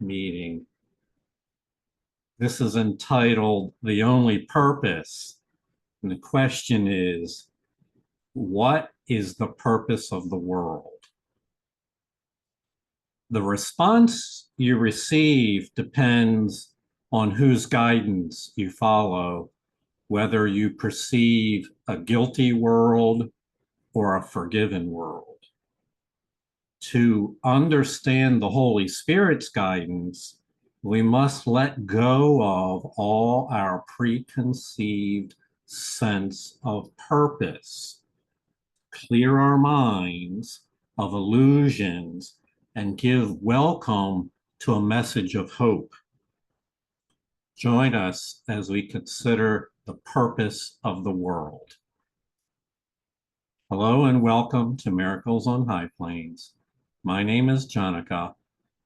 meeting. This is entitled The Only Purpose. And the question is, what is the purpose of the world? The response you receive depends on whose guidance you follow, whether you perceive a guilty world or a forgiven world. To understand the Holy Spirit's guidance, we must let go of all our preconceived sense of purpose, clear our minds of illusions, and give welcome to a message of hope. Join us as we consider the purpose of the world. Hello and welcome to Miracles on High Plains. My name is Jonica,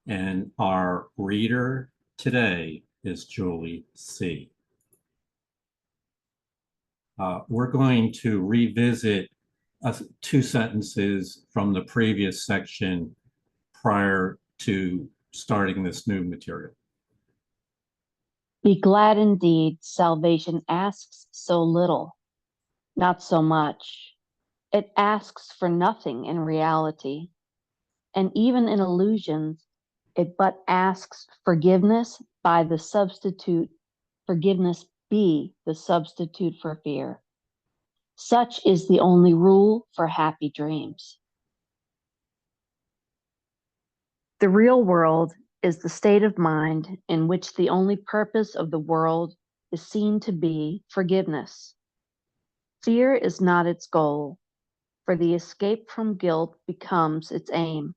and our reader today is Julie C. We're going to revisit two sentences from the previous section prior to starting this new material. Be glad indeed, salvation asks so little, not so much. It asks for nothing in reality. And even in illusions, it but asks forgiveness by the substitute, forgiveness be the substitute for fear. Such is the only rule for happy dreams. The real world is the state of mind in which the only purpose of the world is seen to be forgiveness. Fear is not its goal, for the escape from guilt becomes its aim.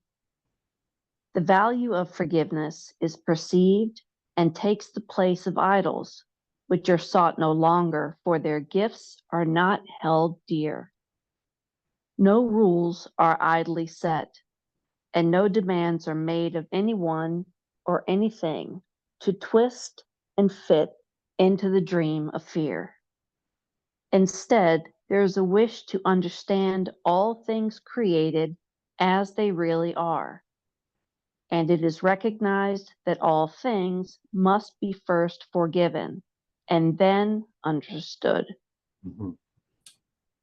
The value of forgiveness is perceived and takes the place of idols, which are sought no longer, for their gifts are not held dear. No rules are idly set, and no demands are made of anyone or anything to twist and fit into the dream of fear. Instead, there is a wish to understand all things created as they really are. And it is recognized that all things must be first forgiven and then understood. Mm-hmm.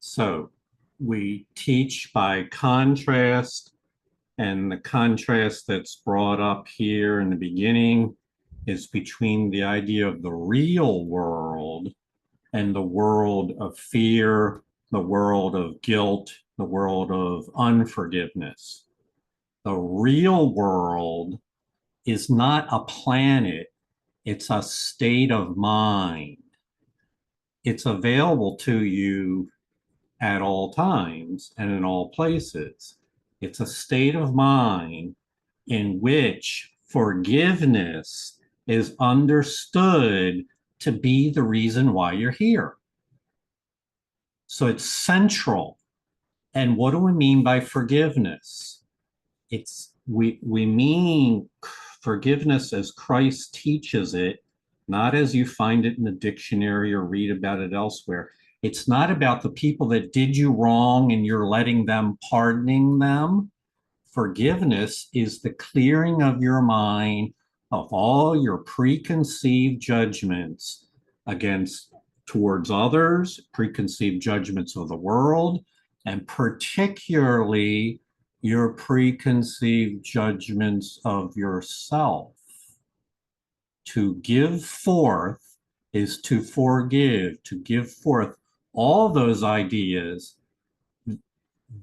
So we teach by contrast, and the contrast that's brought up here in the beginning is between the idea of the real world and the world of fear, the world of guilt, the world of unforgiveness. The real world is not a planet, it's a state of mind. It's available to you at all times and in all places. It's a state of mind in which forgiveness is understood to be the reason why you're here. So it's central. And what do we mean by forgiveness? We mean forgiveness as Christ teaches it, not as you find it in the dictionary or read about it elsewhere. It's not about the people that did you wrong and you're letting them, pardoning them. Forgiveness is the clearing of your mind of all your preconceived judgments towards others, preconceived judgments of the world, and particularly your preconceived judgments of yourself. To give forth is to forgive, to give forth all those ideas,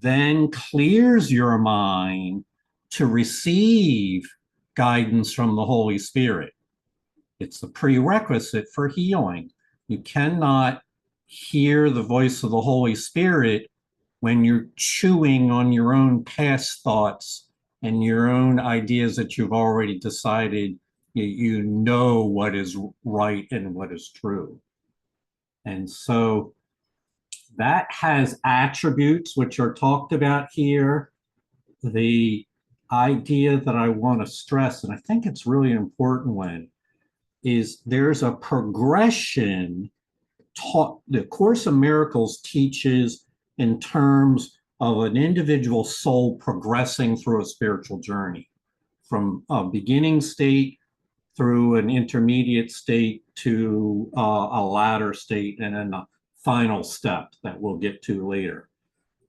then clears your mind to receive guidance from the Holy Spirit. It's the prerequisite for healing. You cannot hear the voice of the Holy Spirit when you're chewing on your own past thoughts and your own ideas that you've already decided you know what is right and what is true. And so that has attributes which are talked about here. The idea that I want to stress, and I think it's really important one, is there's a progression taught. The Course in Miracles teaches in terms of an individual soul progressing through a spiritual journey. from a beginning state through an intermediate state to a latter state and then a final step that we'll get to later.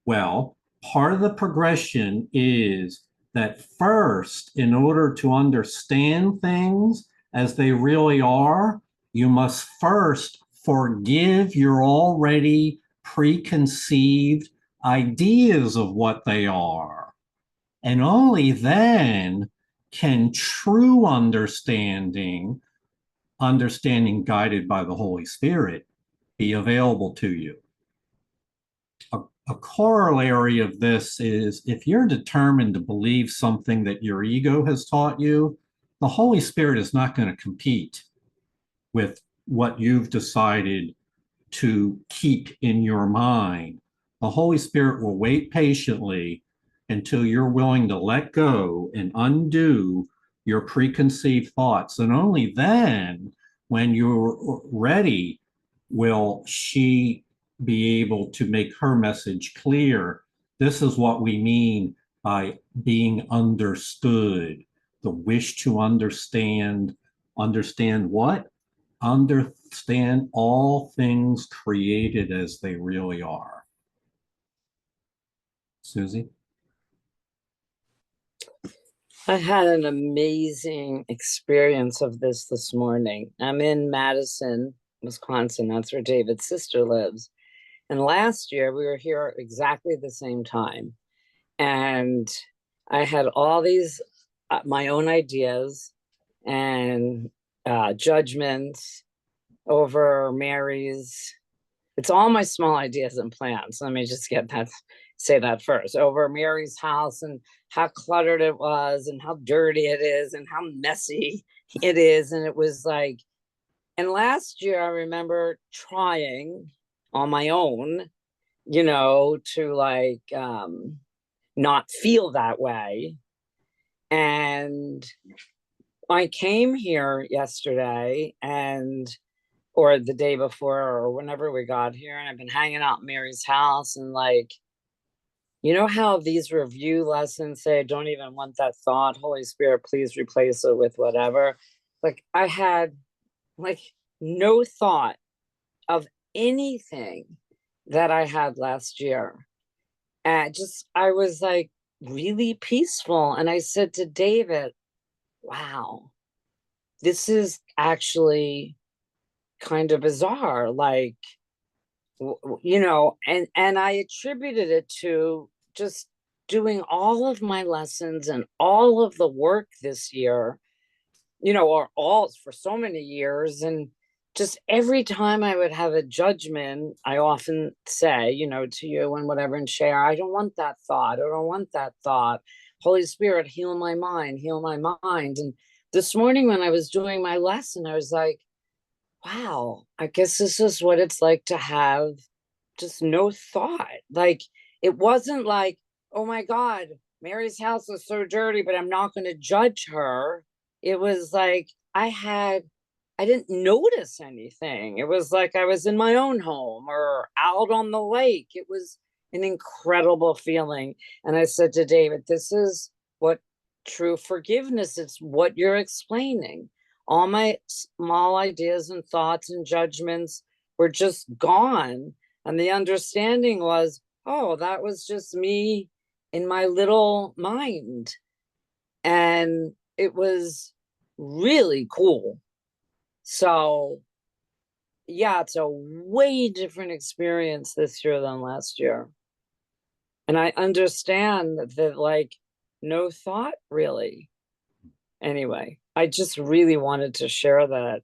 Well, part of the progression is that first, in order to understand things as they really are, you must first forgive your already preconceived ideas of what they are. And only then can true understanding guided by the Holy Spirit, be available to you. A corollary of this is if you're determined to believe something that your ego has taught you, the Holy Spirit is not going to compete with what you've decided to keep in your mind. The Holy Spirit will wait patiently until you're willing to let go and undo your preconceived thoughts. And only then, when you're ready, will she be able to make her message clear. This is what we mean by being understood. The wish to understand. Understand what? Understand all things created as they really are. Susie? I had an amazing experience of this morning. I'm in Madison, Wisconsin. That's where David's sister lives. And last year we were here exactly the same time. And I had all these, my own ideas and judgments over Mary's. It's all my small ideas and plans. Let me just say that first. Over Mary's house and how cluttered it was and how dirty it is and how messy it is. And it was like, and last year I remember trying on my own, to like not feel that way. And I came here yesterday or the day before or whenever we got here, and I've been hanging out in Mary's house, and like, you know how these review lessons say, don't even want that thought, Holy Spirit, please replace it with whatever. Like I had like no thought of anything that I had last year. And I was like really peaceful. And I said to David, wow, this is actually kind of bizarre. Like, and I attributed it to just doing all of my lessons and all of the work this year, or all for so many years. And just every time I would have a judgment, I often say, to you and whatever and share, I don't want that thought. I don't want that thought. Holy Spirit, heal my mind, heal my mind. And this morning when I was doing my lesson, I was like, wow, I guess this is what it's like to have just no thought. Like, it wasn't like, oh my God, Mary's house is so dirty, but I'm not going to judge her. It was like, I didn't notice anything. It was like I was in my own home or out on the lake. It was an incredible feeling. And I said to David, this is what true forgiveness is, what you're explaining. All my small ideas and thoughts and judgments were just gone. And the understanding was, oh, that was just me in my little mind. And it was really cool. So, yeah, it's a way different experience this year than last year. And I understand that, like, no thought really. Anyway, I just really wanted to share that.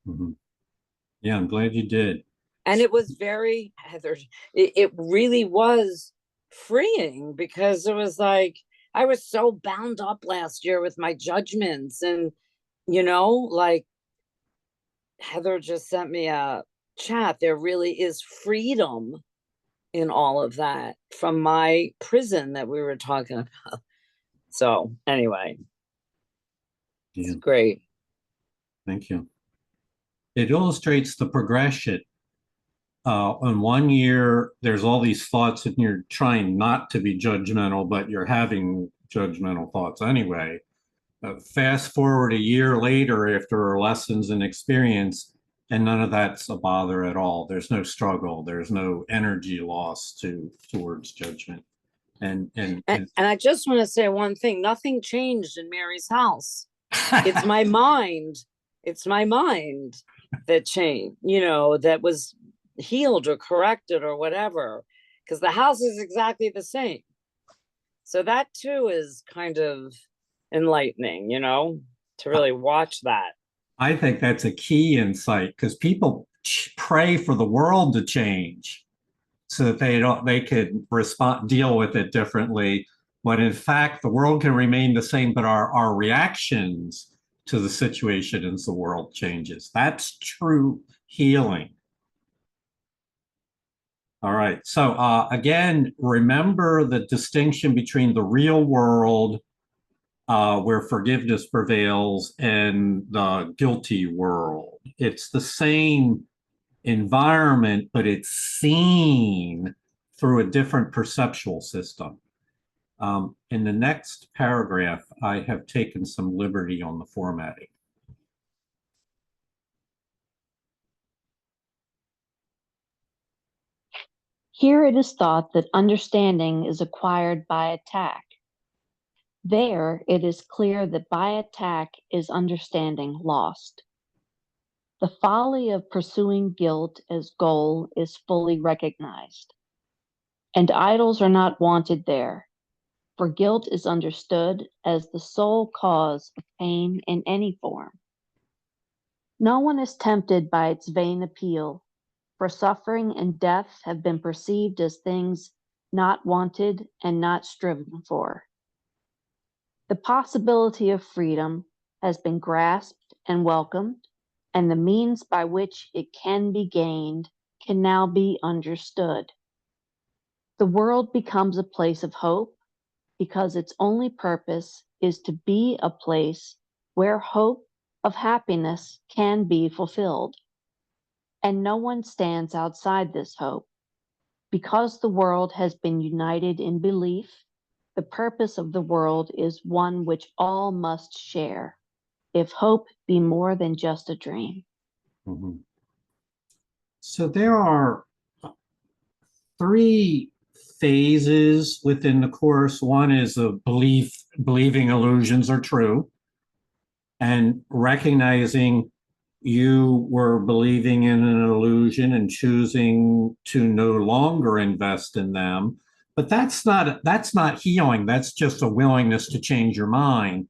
Mm-hmm. Yeah, I'm glad you did. And it was very, Heather, it really was freeing, because it was like, I was so bound up last year with my judgments. And, like Heather just sent me a chat. There really is freedom in all of that from my prison that we were talking about. So anyway, it's great. Thank you. It illustrates the progression. In 1 year, there's all these thoughts and you're trying not to be judgmental, but you're having judgmental thoughts anyway. Fast forward a year later after lessons and experience, and none of that's a bother at all. There's no struggle. There's no energy loss towards judgment. And And I just want to say one thing. Nothing changed in Mary's house. It's my mind. It's my mind that changed, that was healed or corrected or whatever, because the house is exactly the same. So that too is kind of enlightening, to really watch that. I think that's a key insight, because people pray for the world to change so that they could deal with it differently. When in fact, the world can remain the same, but our reactions to the situation as the world changes. That's true healing. All right. So again, remember the distinction between the real world where forgiveness prevails and the guilty world. It's the same environment, but it's seen through a different perceptual system. In the next paragraph, I have taken some liberty on the formatting. Here it is thought that understanding is acquired by attack. There it is clear that by attack is understanding lost. The folly of pursuing guilt as goal is fully recognized. And idols are not wanted there, for guilt is understood as the sole cause of pain in any form. No one is tempted by its vain appeal, for suffering and death have been perceived as things not wanted and not striven for. The possibility of freedom has been grasped and welcomed, and the means by which it can be gained can now be understood. The world becomes a place of hope because its only purpose is to be a place where hope of happiness can be fulfilled. And no one stands outside this hope. Because the world has been united in belief, the purpose of the world is one which all must share, if hope be more than just a dream. Mm-hmm. So there are 3 phases within the course. One is a believing illusions are true, and recognizing you were believing in an illusion and choosing to no longer invest in them. But that's not healing. That's just a willingness to change your mind.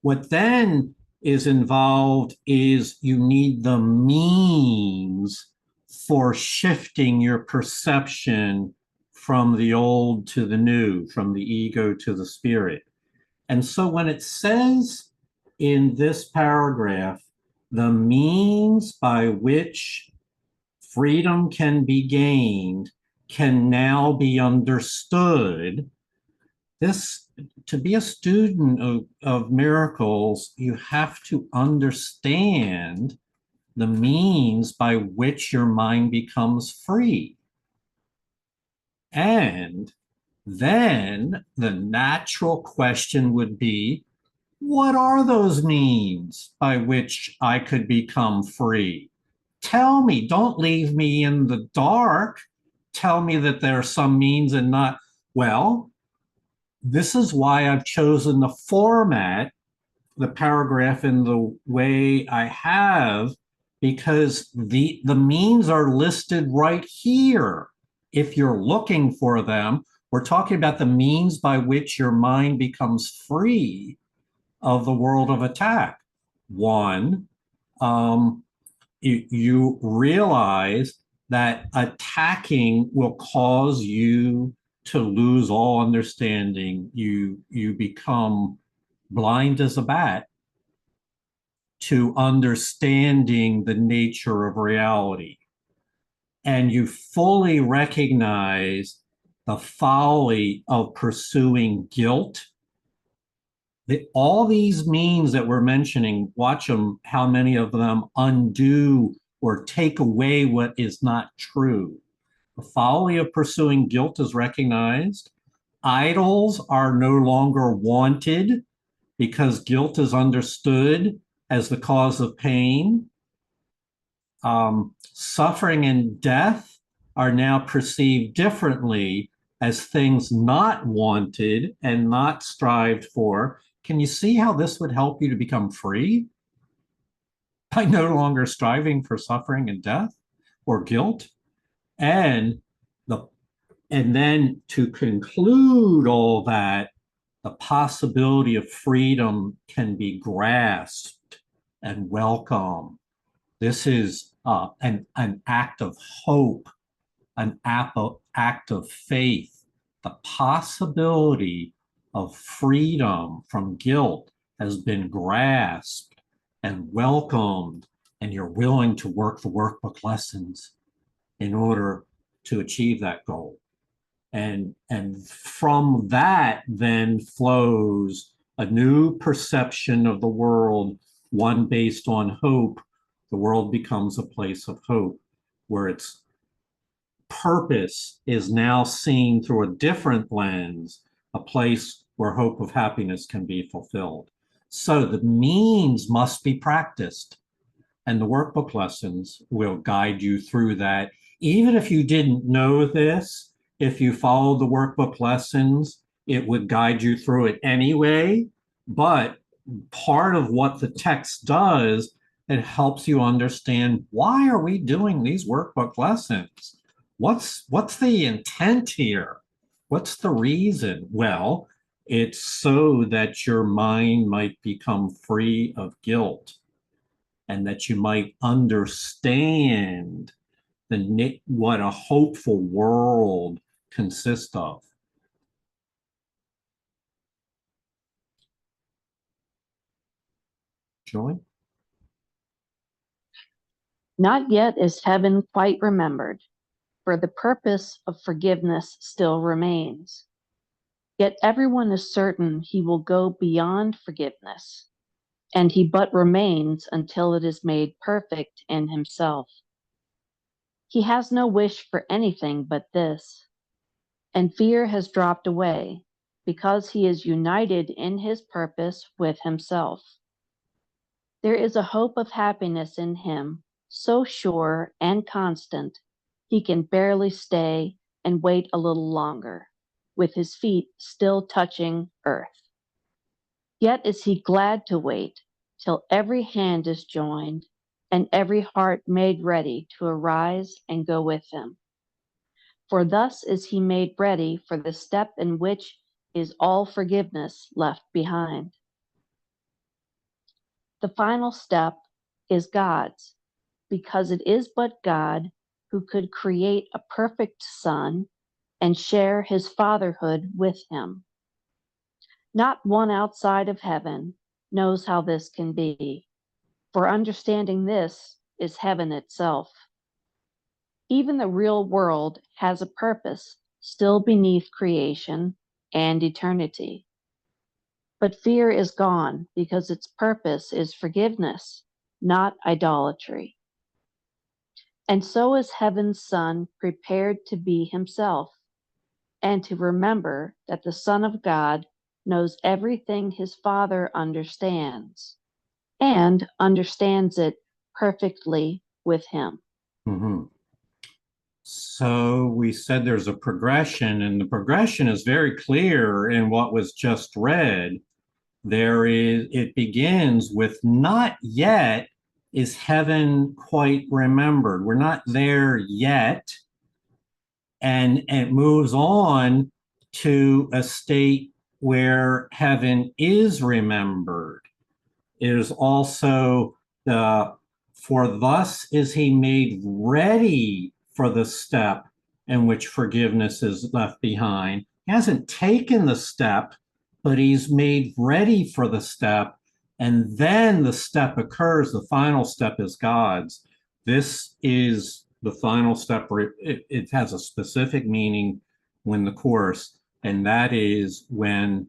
What then is involved is you need the means for shifting your perception from the old to the new, from the ego to the spirit. And so when it says in this paragraph, the means by which freedom can be gained can now be understood. This, to be a student of miracles, you have to understand the means by which your mind becomes free. And then the natural question would be, what are those means by which I could become free? Tell me, don't leave me in the dark. Tell me that there are some means and not, well, this is why I've chosen the format, the paragraph in the way I have, because the means are listed right here. If you're looking for them, we're talking about the means by which your mind becomes free of the world of attack. One, you realize that attacking will cause you to lose all understanding. You become blind as a bat to understanding the nature of reality. And you fully recognize the folly of pursuing guilt. All these means that we're mentioning, watch them, how many of them undo or take away what is not true. The folly of pursuing guilt is recognized. Idols are no longer wanted because guilt is understood as the cause of pain. Suffering and death are now perceived differently as things not wanted and not strived for. Can you see how this would help you to become free by no longer striving for suffering and death or guilt? And the and then to conclude all that, the possibility of freedom can be grasped and welcomed. This is an act of hope, an act of faith. The possibility of freedom from guilt has been grasped and welcomed, and you're willing to work the workbook lessons in order to achieve that goal. And from that then flows a new perception of the world, one based on hope. The world becomes a place of hope, where its purpose is now seen through a different lens, a place where hope of happiness can be fulfilled. So the means must be practiced, and the workbook lessons will guide you through that. Even if you didn't know this, if you followed the workbook lessons, it would guide you through it anyway. But part of what the text does, it helps you understand, why are we doing these workbook lessons? What's the intent here? What's the reason? Well, it's so that your mind might become free of guilt, and that you might understand what a hopeful world consists of. Joy? Not yet is heaven quite remembered, for the purpose of forgiveness still remains. Yet everyone is certain he will go beyond forgiveness, and he but remains until it is made perfect in himself. He has no wish for anything but this, and fear has dropped away, because he is united in his purpose with himself. There is a hope of happiness in him, so sure and constant, he can barely stay and wait a little longer, with his feet still touching earth. Yet is he glad to wait till every hand is joined and every heart made ready to arise and go with him. For thus is he made ready for the step in which is all forgiveness left behind. The final step is God's, because it is but God who could create a perfect Son and share his fatherhood with him. Not one outside of heaven knows how this can be, for understanding this is heaven itself. Even the real world has a purpose still beneath creation and eternity. But fear is gone because its purpose is forgiveness, not idolatry. And so is heaven's Son prepared to be himself, and to remember that the Son of God knows everything his Father understands, and understands it perfectly with him. Mm-hmm. So we said there's a progression, and the progression is very clear in what was just read. It begins with, not yet is heaven quite remembered. We're not there yet. And it moves on to a state where heaven is remembered. It is also for thus is he made ready for the step in which forgiveness is left behind. He hasn't taken the step, but he's made ready for the step. And then the step occurs. The final step is God's. This is the final step where it has a specific meaning when the course, and that is when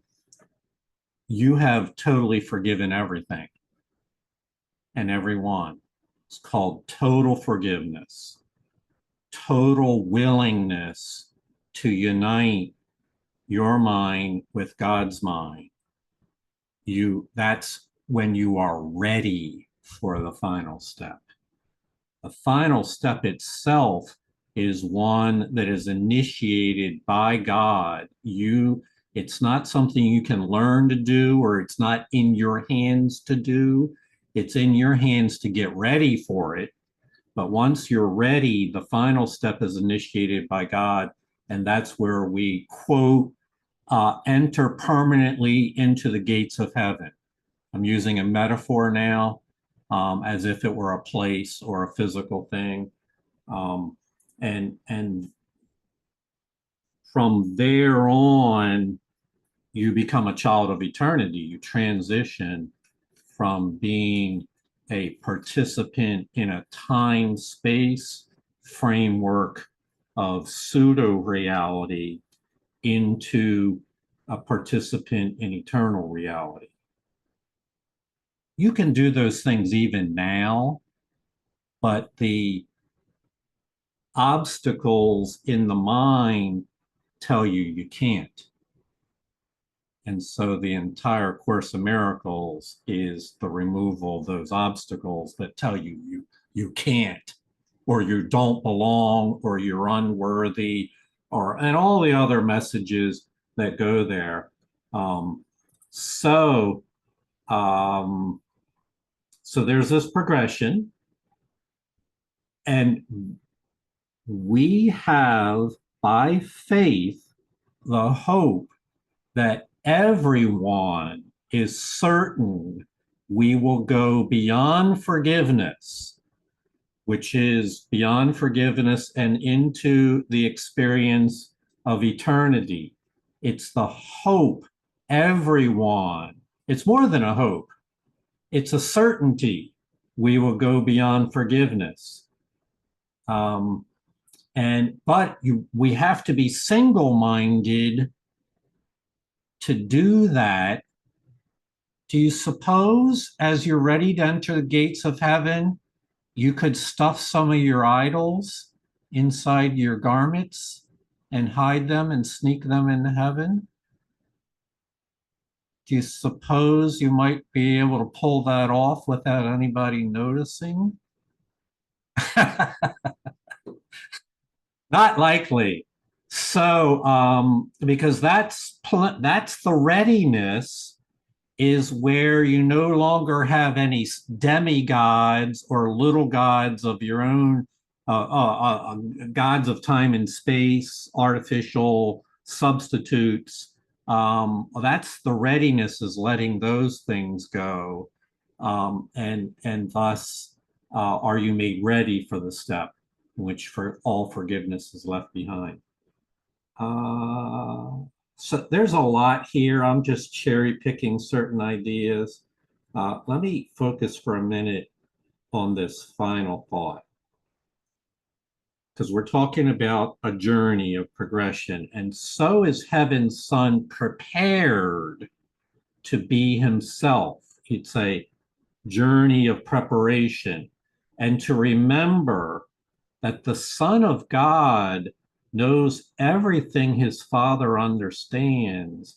you have totally forgiven everything and everyone. It's called total forgiveness, total willingness to unite your mind with God's mind, that's when you are ready for the final step. The final step itself is one that is initiated by God. It's not something you can learn to do, or it's not in your hands to do. It's in your hands to get ready for it. But once you're ready, the final step is initiated by God. And that's where we, quote, enter permanently into the gates of heaven. I'm using a metaphor now, as if it were a place or a physical thing. And from there on, you become a child of eternity. You transition from being a participant in a time-space framework of pseudo-reality into a participant in eternal reality. You can do those things even now, but the obstacles in the mind tell you you can't. And so the entire Course of Miracles is the removal of those obstacles that tell you you can't, or you don't belong, or you're unworthy, and all the other messages that go there. So there's this progression, and we have, by faith, the hope that everyone is certain we will go beyond forgiveness, which is beyond forgiveness and into the experience of eternity. It's the hope, everyone. It's more than a hope. It's a certainty we will go beyond forgiveness. But we have to be single-minded to do that. Do you suppose, as you're ready to enter the gates of heaven, you could stuff some of your idols inside your garments and hide them and sneak them into heaven? Do you suppose you might be able to pull that off without anybody noticing? Not likely. So, because that's the readiness, is where you no longer have any demigods or little gods of your own, gods of time and space, artificial substitutes. That's the readiness, is letting those things go. And thus are you made ready for the step in which for all forgiveness is left behind. So there's a lot here. I'm just cherry picking certain ideas. Let me focus for a minute on this final thought, because we're talking about a journey of progression. And so is Heaven's Son prepared to be himself. It's a journey of preparation. And to remember that the Son of God knows everything his Father understands,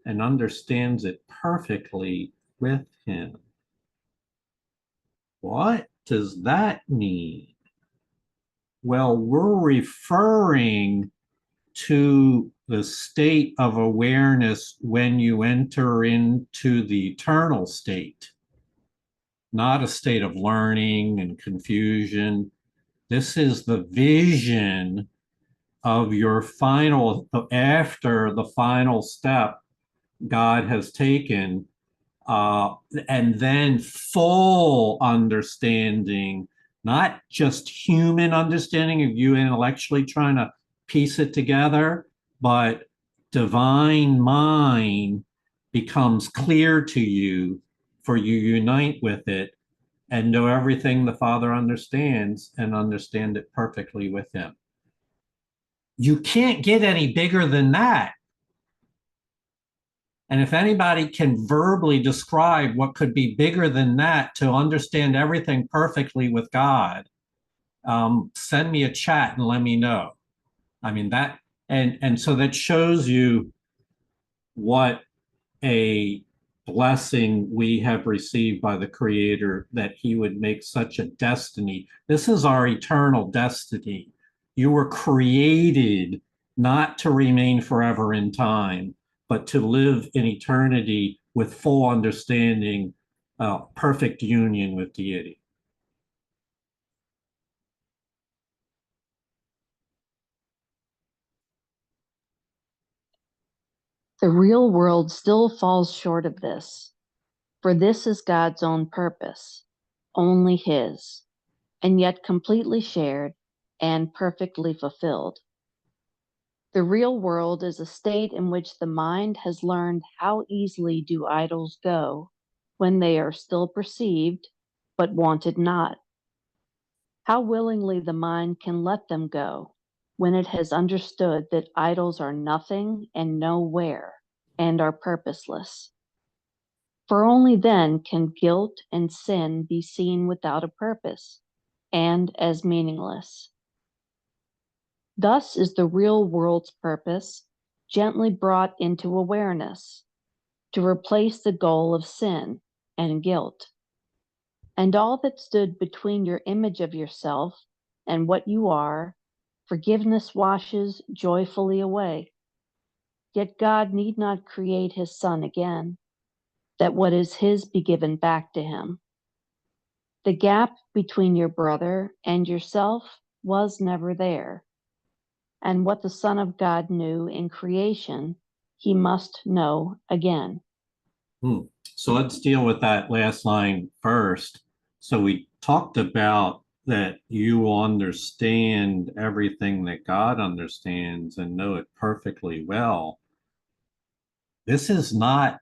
and understands it perfectly with him. What does that mean? Well, we're referring to the state of awareness when you enter into the eternal state, not a state of learning and confusion. This is the vision of your final, after the final step God has taken, and then full understanding, not just human understanding of you intellectually trying to piece it together, but divine mind becomes clear to you, for you unite with it and know everything the Father understands and understand it perfectly with him. You can't get any bigger than that. And if anybody can verbally describe what could be bigger than that, to understand everything perfectly with God, send me a chat and let me know. I mean, that, and so that shows you what a blessing we have received by the Creator that He would make such a destiny. This is our eternal destiny. You were created not to remain forever in time, but to live in eternity with full understanding, perfect union with deity. The real world still falls short of this, for this is God's own purpose, only His, and yet completely shared and perfectly fulfilled. The real world is a state in which the mind has learned how easily do idols go when they are still perceived but wanted not. How willingly the mind can let them go when it has understood that idols are nothing and nowhere and are purposeless. For only then can guilt and sin be seen without a purpose and as meaningless. Thus is the real world's purpose gently brought into awareness to replace the goal of sin and guilt. And all that stood between your image of yourself and what you are, forgiveness washes joyfully away. Yet God need not create His Son again, that what is His be given back to Him. The gap between your brother and yourself was never there. And what the Son of God knew in creation, He must know again. So let's deal with that last line first. So we talked about that you understand everything that God understands and know it perfectly well. This is not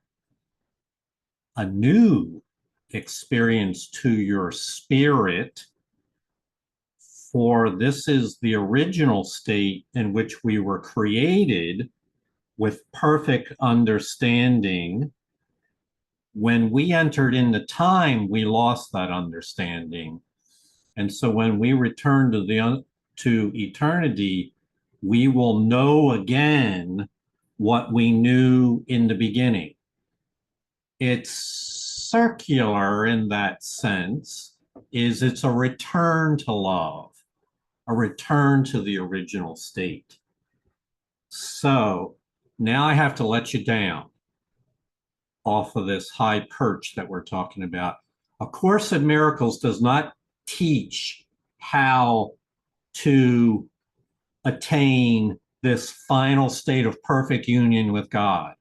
a new experience to your spirit, for this is the original state in which we were created with perfect understanding. When we entered into time, we lost that understanding. And so when we return to eternity, we will know again what we knew in the beginning. It's circular in that sense, it's a return to love, a return to the original state. So now I have to let you down off of this high perch that we're talking about. A Course in Miracles does not teach how to attain this final state of perfect union with God.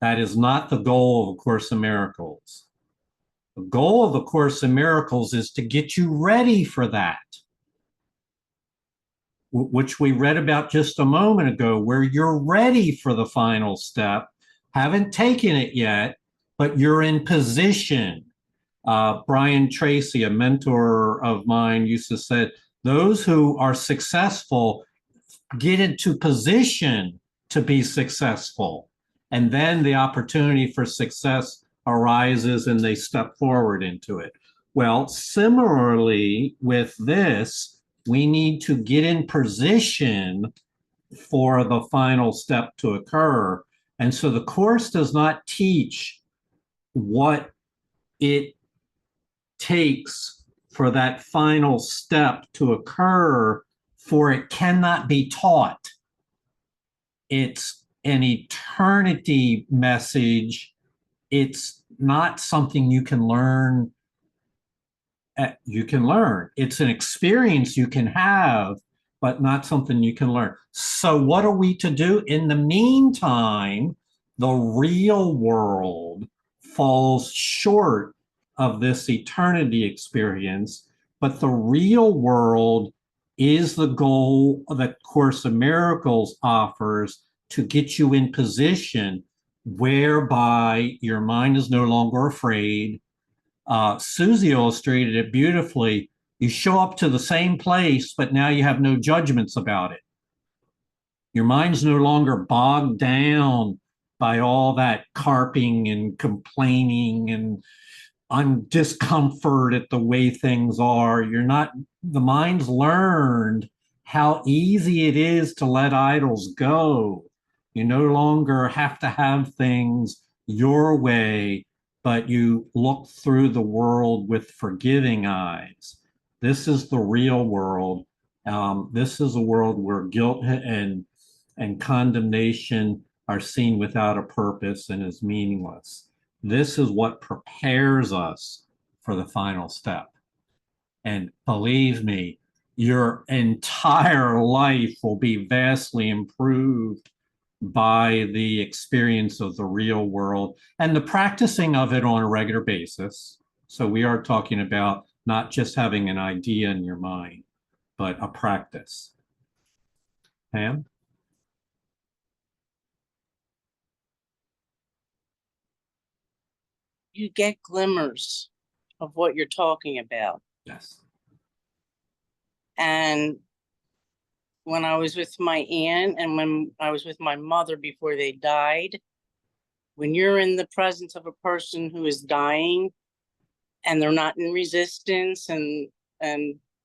That is not the goal of A Course in Miracles. The goal of A Course in Miracles is to get you ready for that, which we read about just a moment ago, where you're ready for the final step, haven't taken it yet, but you're in position. Brian Tracy, a mentor of mine, used to say, those who are successful get into position to be successful. And then the opportunity for success arises and they step forward into it. Well, similarly with this, we need to get in position for the final step to occur. And so the Course does not teach what it takes for that final step to occur, for it cannot be taught. It's an eternity message. It's not something you can learn. It's an experience you can have, but not something you can learn. So what are we to do? In the meantime, the real world falls short of this eternity experience, but the real world is the goal that Course in Miracles offers, to get you in position whereby your mind is no longer afraid. Susie illustrated it beautifully. You show up to the same place, but now you have no judgments about it. Your mind's no longer bogged down by all that carping and complaining and discomfort at the way things are. The mind's learned how easy it is to let idols go. You no longer have to have things your way, but you look through the world with forgiving eyes. This is the real world. This is a world where guilt and condemnation are seen without a purpose and is meaningless. This is what prepares us for the final step. And believe me, your entire life will be vastly improved by the experience of the real world and the practicing of it on a regular basis. So we are talking about not just having an idea in your mind, but a practice. Pam? You get glimmers of what you're talking about. Yes. And when I was with my aunt and when I was with my mother before they died, when you're in the presence of a person who is dying and they're not in resistance and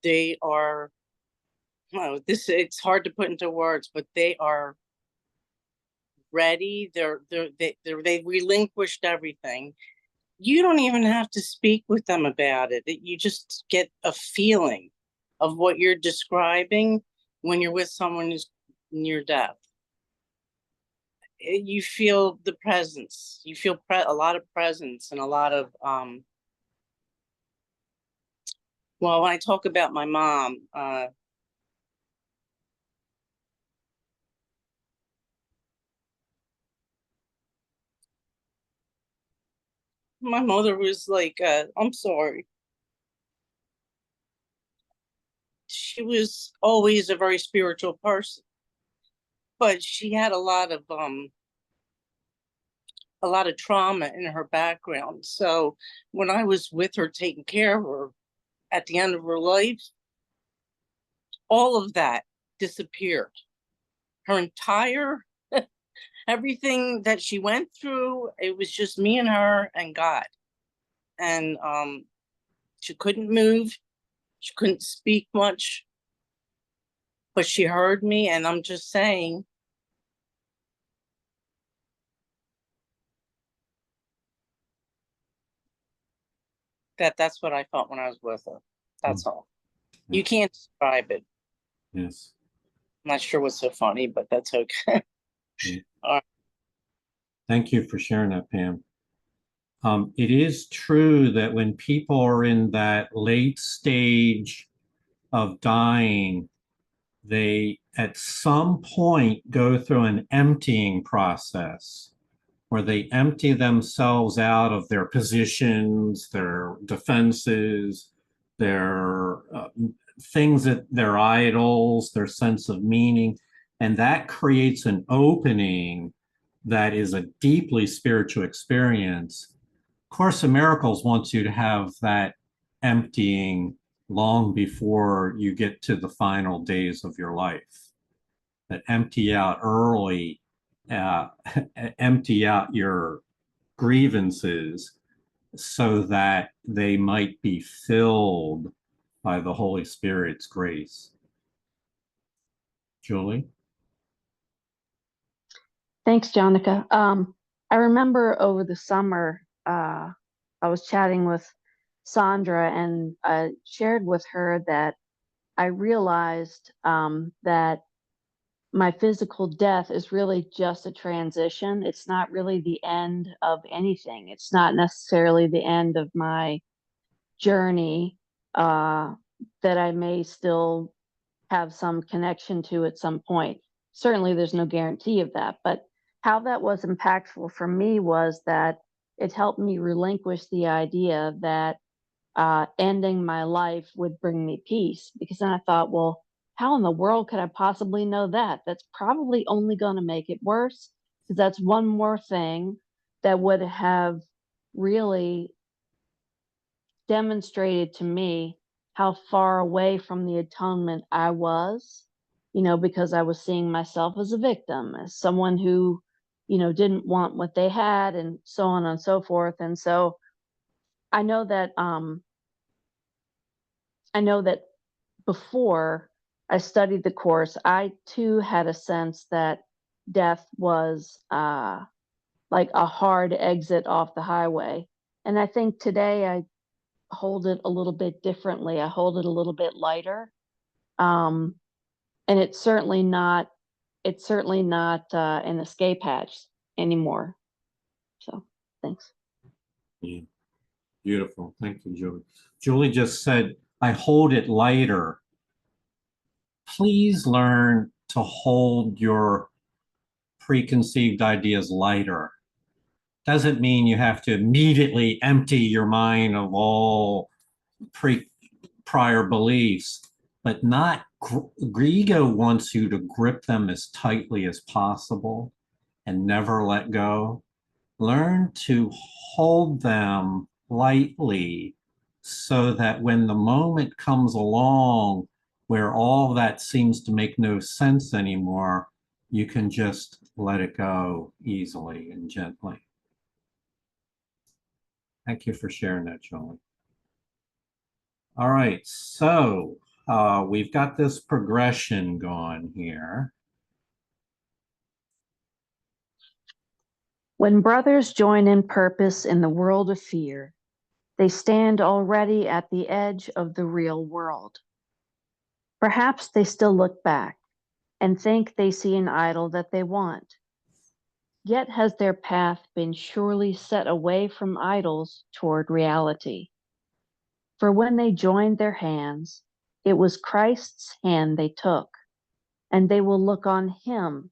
they are, well, it's hard to put into words, but they are ready. They've relinquished everything. You don't even have to speak with them about it. You just get a feeling of what you're describing when you're with someone who's near death. You feel the presence. You feel a lot of presence and a lot of well, when I talk about my mom, my mother was like, I'm sorry. She was always a very spiritual person, but she had a lot of trauma in her background. So when I was with her taking care of her at the end of her life, all of that disappeared. Her entire everything that she went through, it was just me and her and God. And she couldn't move, she couldn't speak much, but she heard me. And I'm just saying, that's what I felt when I was with her. That's all. You can't describe it. Yes. I'm not sure what's so funny, but that's okay. All right. Thank you for sharing that, Pam. It is true that when people are in that late stage of dying, they at some point go through an emptying process where they empty themselves out of their positions, their defenses, their things that their idols, their sense of meaning, and that creates an opening that is a deeply spiritual experience. Course in Miracles wants you to have that emptying long before you get to the final days of your life. That empty out early, empty out your grievances so that they might be filled by the Holy Spirit's grace. Julie? Thanks, Jonica. I remember over the summer, I was chatting with Sandra and I shared with her that I realized that my physical death is really just a transition. It's not really the end of anything. It's not necessarily the end of my journey that I may still have some connection to at some point. Certainly, there's no guarantee of that. But how that was impactful for me was that it helped me relinquish the idea that ending my life would bring me peace. Because then I thought, well, how in the world could I possibly know that? That's probably only going to make it worse, because that's one more thing that would have really demonstrated to me how far away from the atonement I was, because I was seeing myself as a victim, as someone who, didn't want what they had, and so on and so forth. And so I know that before I studied the course, I too had a sense that death was like a hard exit off the highway. And I think today I hold it a little bit differently. I hold it a little bit lighter. And it's certainly not an escape hatch anymore. So thanks. Yeah. Beautiful. Thank you, Julie. Julie just said, I hold it lighter. Please learn to hold your preconceived ideas lighter. Doesn't mean you have to immediately empty your mind of all prior beliefs, but not ego wants you to grip them as tightly as possible and never let go. Learn to hold them lightly so that when the moment comes along where all that seems to make no sense anymore, you can just let it go easily and gently. Thank you for sharing that, Julie. All right, so we've got this progression going here. When brothers join in purpose in the world of fear, they stand already at the edge of the real world. Perhaps they still look back and think they see an idol that they want. Yet has their path been surely set away from idols toward reality. For when they joined their hands, it was Christ's hand they took, and they will look on him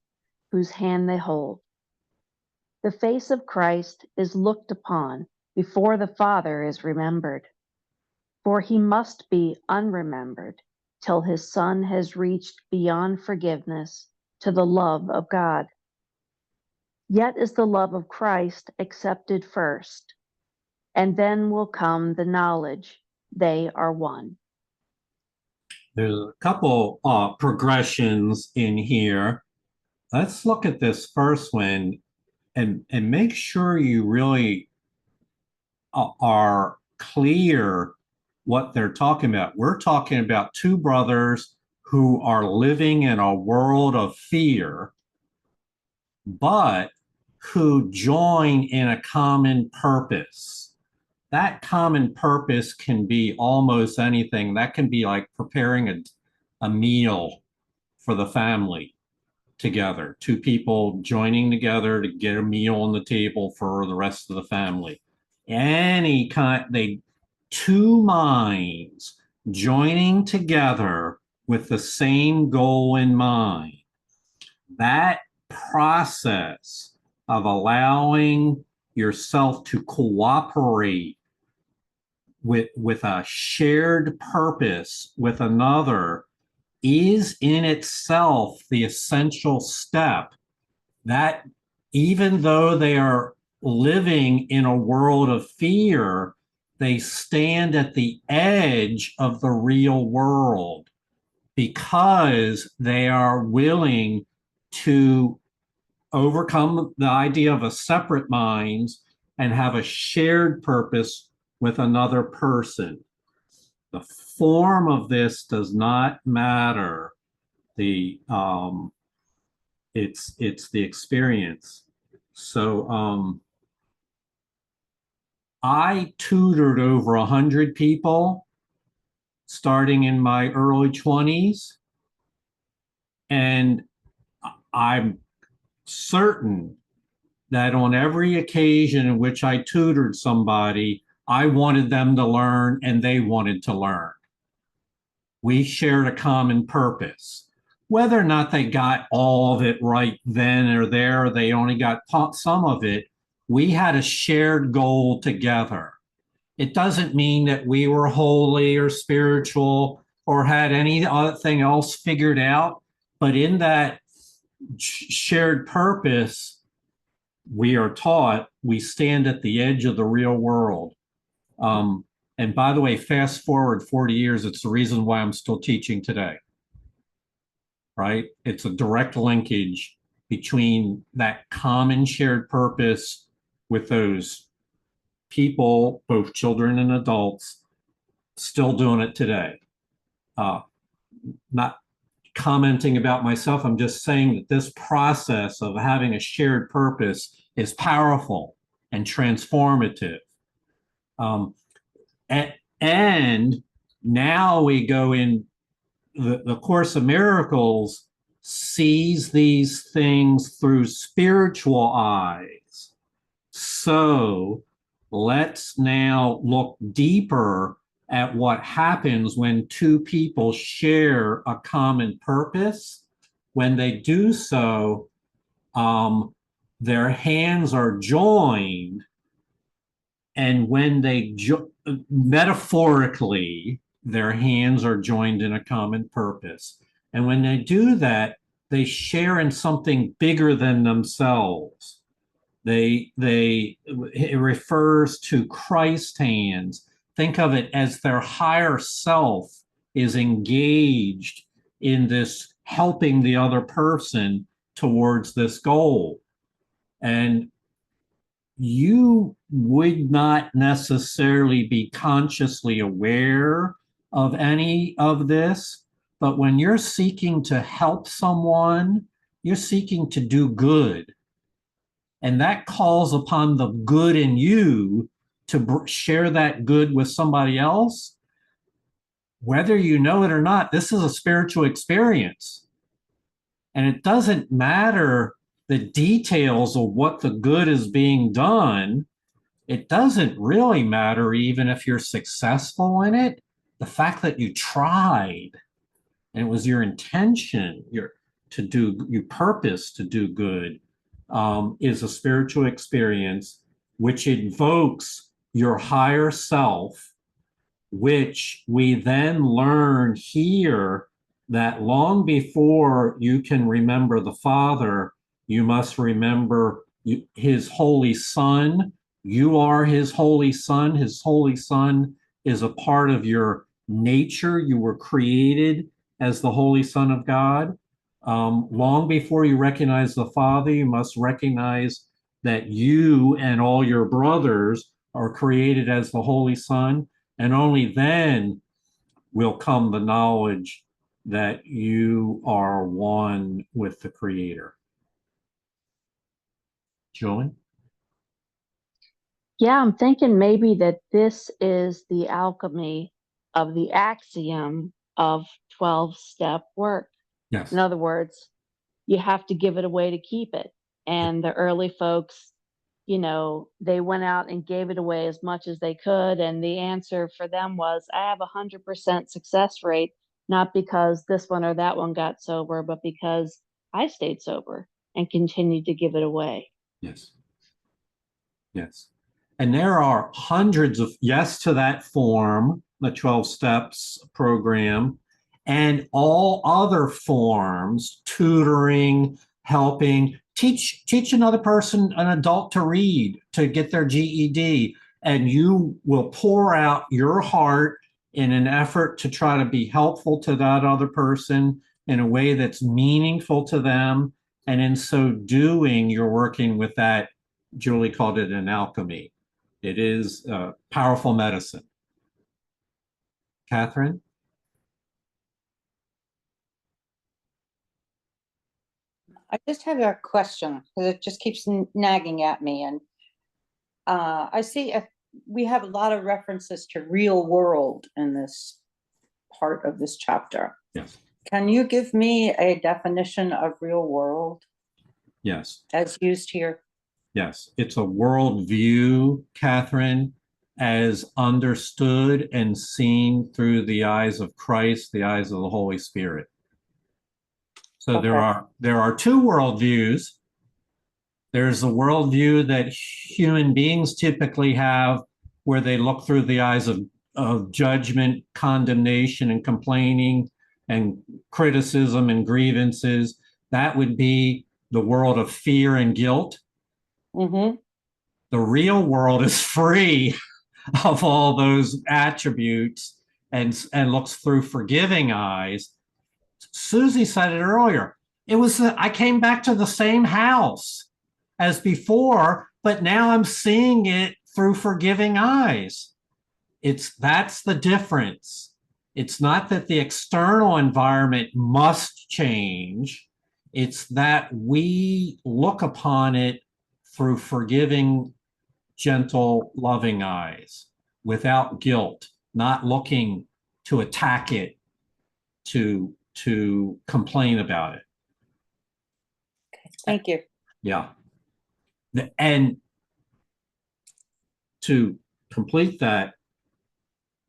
whose hand they hold. The face of Christ is looked upon before the Father is remembered, for he must be unremembered till his Son has reached beyond forgiveness to the love of God. Yet is the love of Christ accepted first, and then will come the knowledge they are one. There's a couple progressions in here. Let's look at this first one and make sure you really are clear what they're talking about. We're talking about two brothers who are living in a world of fear, but who join in a common purpose. That common purpose can be almost anything. That can be like preparing a meal for the family together, two people joining together to get a meal on the table for the rest of the family. Any kind, two minds joining together with the same goal in mind. That process of allowing yourself to cooperate with a shared purpose with another is in itself the essential step that even though they are living in a world of fear, they stand at the edge of the real world because they are willing to overcome the idea of a separate mind and have a shared purpose with another person. The form of this does not matter. It's the experience. So I tutored over 100 people starting in my early 20s, and I'm certain that on every occasion in which I tutored somebody, I wanted them to learn and they wanted to learn. We shared a common purpose. Whether or not they got all of it right then or there, or they only got some of it, we had a shared goal together. It doesn't mean that we were holy or spiritual or had any other thing else figured out, but in that shared purpose, we are taught we stand at the edge of the real world. And by the way, fast forward 40 years, it's the reason why I'm still teaching today, right? It's a direct linkage between that common shared purpose with those people, both children and adults, still doing it today. Not commenting about myself. I'm just saying that this process of having a shared purpose is powerful and transformative. And now we go in the Course of Miracles sees these things through spiritual eyes. So let's now look deeper at what happens when two people share a common purpose. When they do so, their hands are joined, and when they metaphorically, their hands are joined in a common purpose. And when they do that, they share in something bigger than themselves. It refers to Christ's hands. Think of it as their higher self is engaged in this helping the other person towards this goal. And you would not necessarily be consciously aware of any of this, but when you're seeking to help someone, you're seeking to do good. And that calls upon the good in you to share that good with somebody else. Whether you know it or not, this is a spiritual experience. And it doesn't matter the details of what the good is being done. It doesn't really matter even if you're successful in it. The fact that you tried and it was your intention, your purpose to do good, is a spiritual experience which invokes your higher self, which we then learn here that long before you can remember the Father, you must remember his Holy Son. You are his Holy Son. His Holy Son is a part of your nature. You were created as the Holy Son of God. Long before you recognize the Father, you must recognize that you and all your brothers are created as the Holy Son. And only then will come the knowledge that you are one with the Creator. Julie? Yeah, I'm thinking maybe that this is the alchemy of the axiom of 12-step work. Yes. In other words, you have to give it away to keep it. And the early folks, they went out and gave it away as much as they could. And the answer for them was, I have 100% success rate, not because this one or that one got sober, but because I stayed sober and continued to give it away. Yes. Yes. And there are hundreds of yes to that form, the 12 steps program, and all other forms, tutoring, helping, teach another person, an adult, to read, to get their GED, and you will pour out your heart in an effort to try to be helpful to that other person in a way that's meaningful to them. And in so doing, you're working with that, Julie called it an alchemy. It is powerful medicine. Catherine? I just have a question because it just keeps nagging at me. And I see we have a lot of references to real world in this part of this chapter. Yes. Can you give me a definition of real world? Yes. As used here? Yes. It's a worldview, Catherine, as understood and seen through the eyes of Christ, the eyes of the Holy Spirit. So Okay. there are two worldviews. There's a worldview that human beings typically have, where they look through the eyes of judgment, condemnation, and complaining, and criticism and grievances. That would be the world of fear and guilt. Mm-hmm. The real world is free of all those attributes and looks through forgiving eyes. Susie said it earlier. I came back to the same house as before, but now I'm seeing it through forgiving eyes. That's the difference. It's not that the external environment must change. It's that we look upon it through forgiving, gentle, loving eyes without guilt, not looking to attack it, to complain about it. Thank you. Yeah. And to complete that,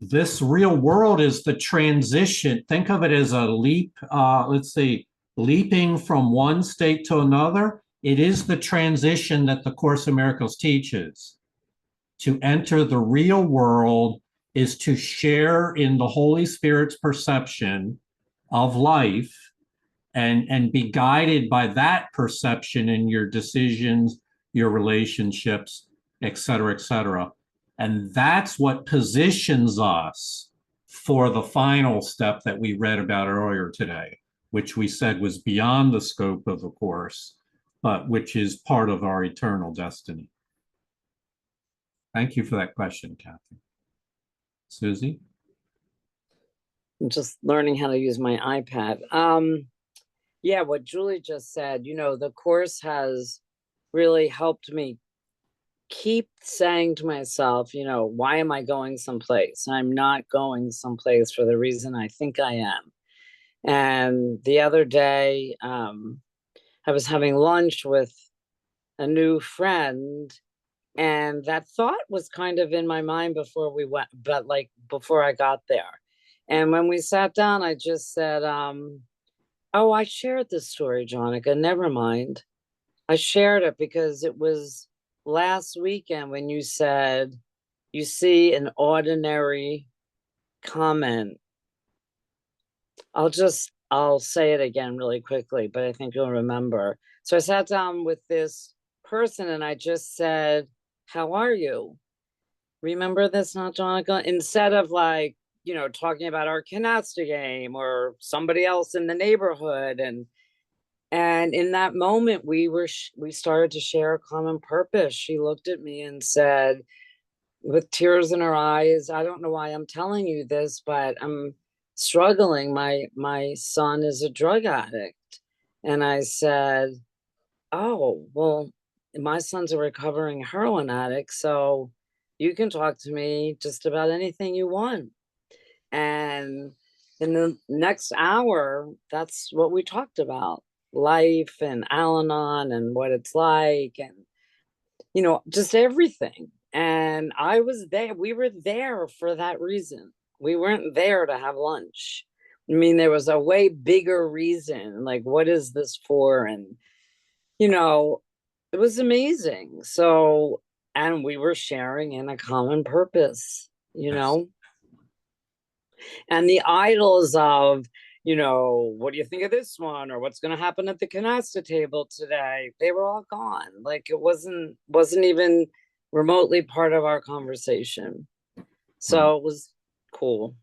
this real world is the transition. Think of it as a leap, let's see, leaping from one state to another. It is the transition that the Course in Miracles teaches. To enter the real world is to share in the Holy Spirit's perception of life and be guided by that perception in your decisions, your relationships, et cetera, et cetera. And that's what positions us for the final step that we read about earlier today, which we said was beyond the scope of the Course, but which is part of our eternal destiny. Thank you for that question, Kathy. Susie? I'm just learning how to use my iPad. Yeah, what Julie just said, the Course has really helped me keep saying to myself, why am I going someplace? I'm not going someplace for the reason I think I am. And the other day, I was having lunch with a new friend, and that thought was kind of in my mind before we went, but like before I got there. And when we sat down, I just said, oh, I shared this story, Jonica, never mind. I shared it because it was last weekend when you said you see an ordinary comment. I'll say it again really quickly, but I think you'll remember. So I sat down with this person and I just said, how are you? Remember this, not Jonica? Instead of like, talking about our canasta game or somebody else in the neighborhood. And in that moment, we started to share a common purpose. She looked at me and said, with tears in her eyes, I don't know why I'm telling you this, but I'm struggling. My son is a drug addict. And I said, oh, well, my son's a recovering heroin addict, so you can talk to me just about anything you want. And in the next hour, that's what we talked about, life and Al-Anon and what it's like, and just everything. And I was there. We were there for that reason. We weren't there to have lunch. I mean, there was a way bigger reason, like, what is this for? And it was amazing. So, and we were sharing in a common purpose, Yes. and the idols of, what do you think of this one? Or what's going to happen at the canasta table today? They were all gone. Like it wasn't even remotely part of our conversation. So it was cool.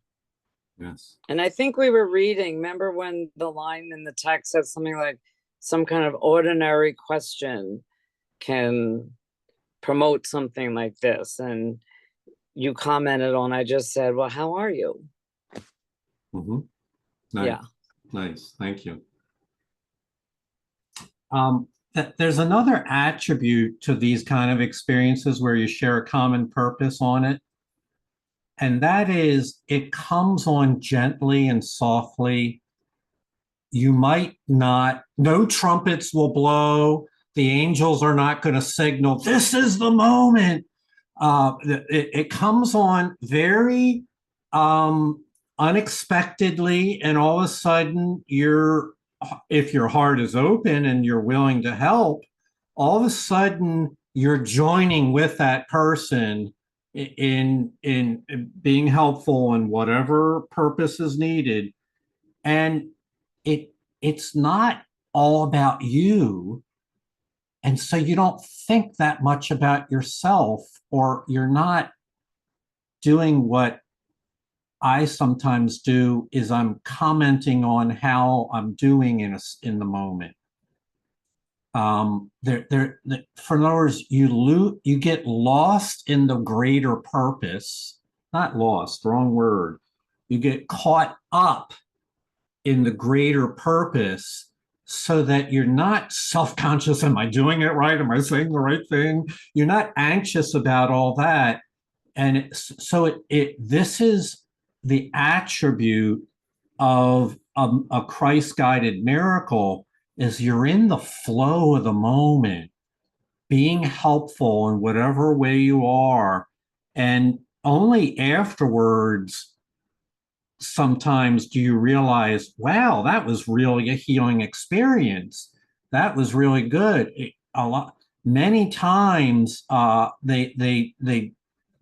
Yes. And I think we were reading, remember when the line in the text said something like, some kind of ordinary question can promote something like this. And you commented on, I just said, well, how are you? Mm-hmm. Nice. Yeah. Nice. Thank you. There's another attribute to these kind of experiences where you share a common purpose on it. And that is, it comes on gently and softly. You might not, no trumpets will blow. The angels are not going to signal, this is the moment. It comes on very unexpectedly, and all of a sudden if your heart is open and you're willing to help, all of a sudden you're joining with that person in being helpful in whatever purpose is needed. And it's not all about you. And so you don't think that much about yourself, or you're not doing what I sometimes do, is I'm commenting on how I'm doing in the moment. For in other words, you get lost in the greater purpose, not lost, wrong word. You get caught up in the greater purpose so that you're not self-conscious. Am I doing it right? Am I saying the right thing? You're not anxious about all that. And so this is the attribute of a Christ-guided miracle, is you're in the flow of the moment, being helpful in whatever way you are. And only afterwards, sometimes do you realize, wow, that was really a healing experience. That was really good. Many times,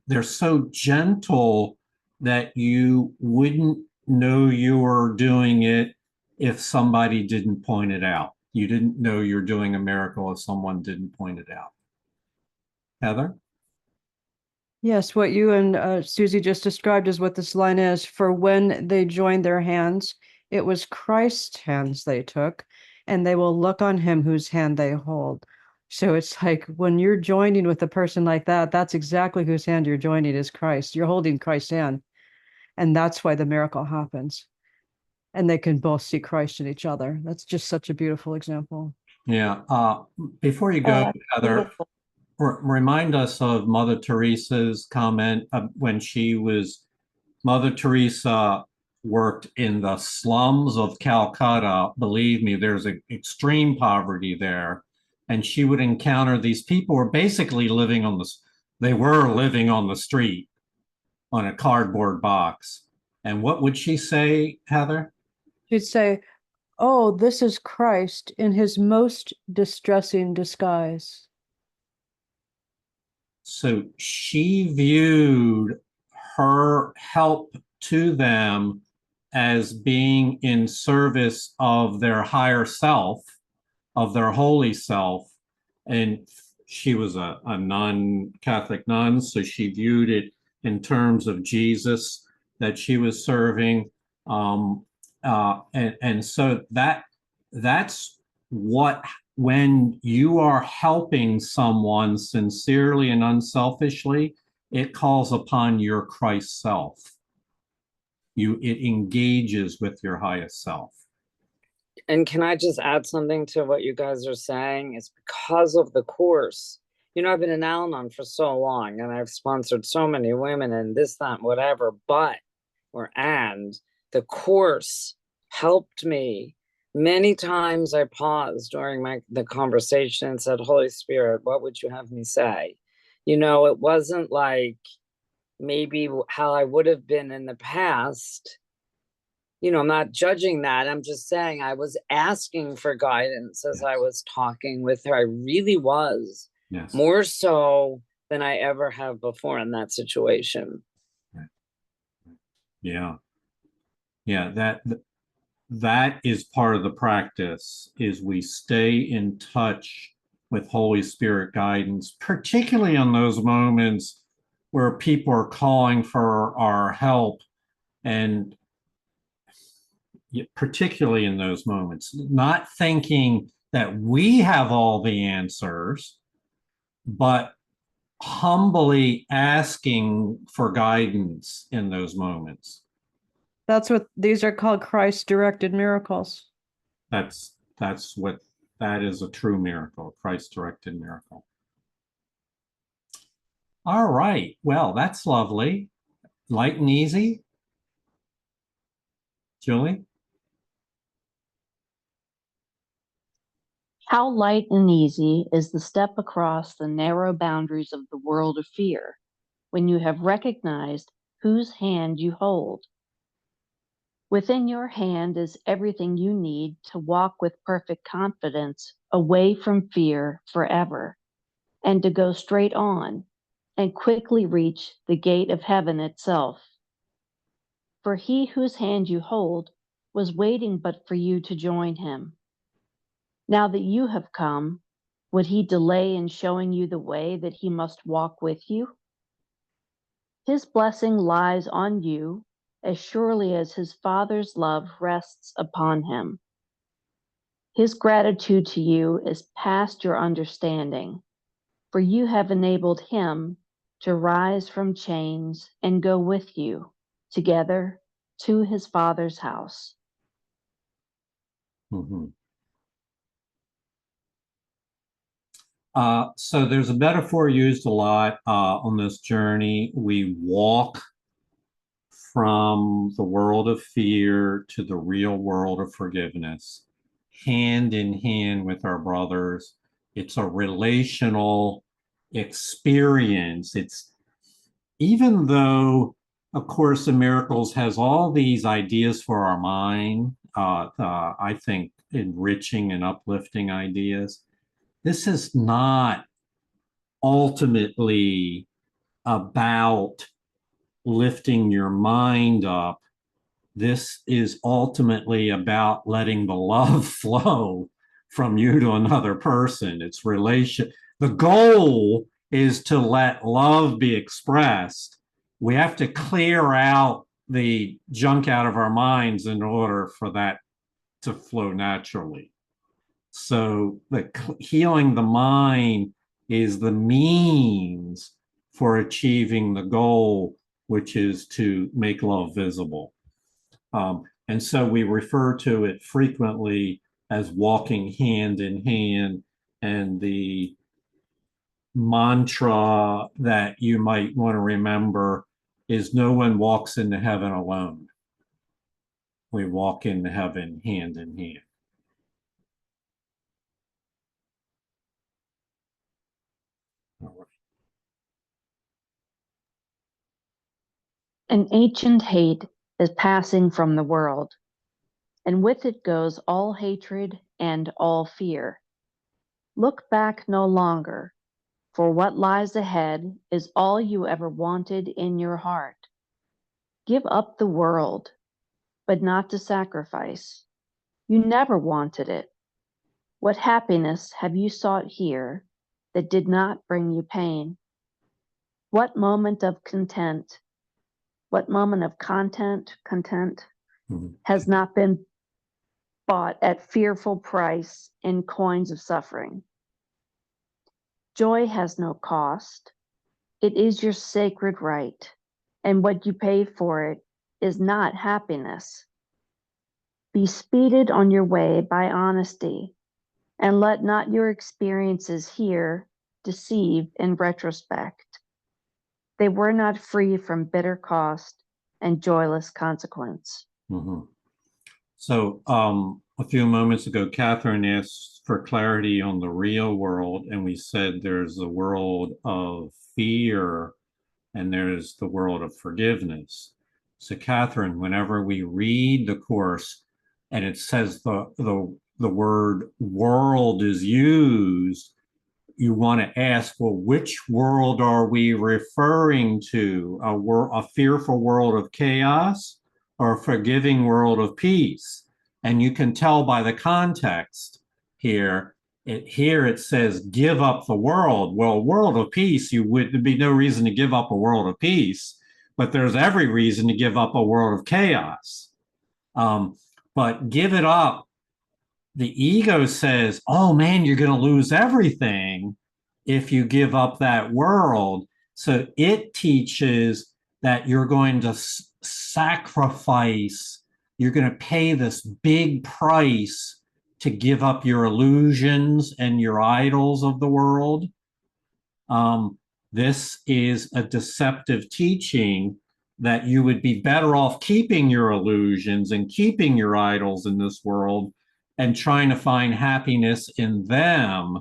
they're so gentle that you wouldn't know you were doing it if somebody didn't point it out. You didn't know you're doing a miracle if someone didn't point it out. Heather? Yes, what you and Susie just described is what this line is. For when they joined their hands, it was Christ's hands they took, and they will look on him whose hand they hold. So it's like when you're joining with a person like that, that's exactly whose hand you're joining is Christ. You're holding Christ's hand. And that's why the miracle happens. And they can both see Christ in each other. That's just such a beautiful example. Yeah. Before you go, Heather, Beautiful. remind us of Mother Teresa's comment when Mother Teresa worked in the slums of Calcutta. Believe me, there's extreme poverty there. And she would encounter these people who were basically they were living on the street on a cardboard box. And what would she say, Heather? She'd say, oh, this is Christ in his most distressing disguise. So she viewed her help to them as being in service of their higher self, of their holy self. And she was a non-Catholic nun, so she viewed it in terms of Jesus that she was serving. And so that's what, when you are helping someone sincerely and unselfishly, it calls upon your Christ self. It engages with your highest self. And can I just add something to what you guys are saying? It's because of the course. You know, I've been an Al-Anon for so long, and I've sponsored so many women and this, that, whatever, and the course helped me. Many times I paused during the conversation and said, Holy Spirit, what would you have me say? You know, it wasn't like maybe how I would have been in the past. You know, I'm not judging that. I'm just saying I was asking for guidance as I was talking with her. I really was. Yes. More so than I ever have before in that situation. Yeah. Yeah, that is part of the practice, is we stay in touch with Holy Spirit guidance, particularly in those moments where people are calling for our help, and particularly in those moments, not thinking that we have all the answers, but humbly asking for guidance in those moments. That's what these are called, Christ-directed miracles. That is a true miracle, Christ-directed miracle. All right. Well, that's lovely. Light and easy. Julie? How light and easy is the step across the narrow boundaries of the world of fear when you have recognized whose hand you hold. Within your hand is everything you need to walk with perfect confidence away from fear forever, and to go straight on and quickly reach the gate of heaven itself. For he whose hand you hold was waiting but for you to join him. Now that you have come, would he delay in showing you the way that he must walk with you? His blessing lies on you as surely as his Father's love rests upon him. His gratitude to you is past your understanding, for you have enabled him to rise from chains and go with you, together to his father's house. Mhm. So there's a metaphor used a lot on this journey. We walk from the world of fear to the real world of forgiveness, hand in hand with our brothers. It's a relational experience. It's even though A Course in Miracles has all these ideas for our mind, I think enriching and uplifting ideas. This is not ultimately about lifting your mind up. This is ultimately about letting the love flow from you to another person. It's relation. The goal is to let love be expressed. We have to clear out the junk out of our minds in order for that to flow naturally. So healing the mind is the means for achieving the goal, which is to make love visible. And so we refer to it frequently as walking hand in hand. And the mantra that you might want to remember is no one walks into heaven alone. We walk into heaven hand in hand. An ancient hate is passing from the world, and with it goes all hatred and all fear. Look back no longer, for what lies ahead is all you ever wanted in your heart. Give up the world, but not to sacrifice. You never wanted it. What happiness have you sought here that did not bring you pain? What moment of content, what moment of content has not been bought at fearful price in coins of suffering? Joy has no cost. It is your sacred right, and what you pay for it is not happiness. Be speeded on your way by honesty, and let not your experiences here deceive in retrospect. They were not free from bitter cost and joyless consequence. Mm-hmm. So a few moments ago, Catherine asked for clarity on the real world, and we said there's the world of fear and there's the world of forgiveness. So Catherine, whenever we read the Course and it says the word world is used, you want to ask, well, which world are we referring to? A fearful world of chaos or a forgiving world of peace? And you can tell by the context here. Here it says, give up the world. Well, world of peace, there'd be no reason to give up a world of peace, but there's every reason to give up a world of chaos. But give it up. The ego says, oh man, you're going to lose everything if you give up that world. So it teaches that you're going to sacrifice, you're going to pay this big price to give up your illusions and your idols of the world. This is a deceptive teaching that you would be better off keeping your illusions and keeping your idols in this world and trying to find happiness in them.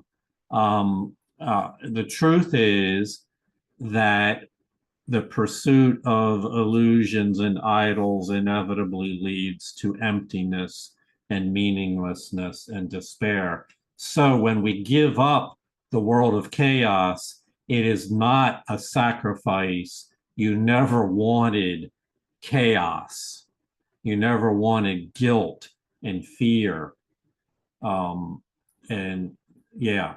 The truth is that the pursuit of illusions and idols inevitably leads to emptiness and meaninglessness and despair. So when we give up the world of chaos, it is not a sacrifice. You never wanted chaos. You never wanted guilt and fear. And yeah,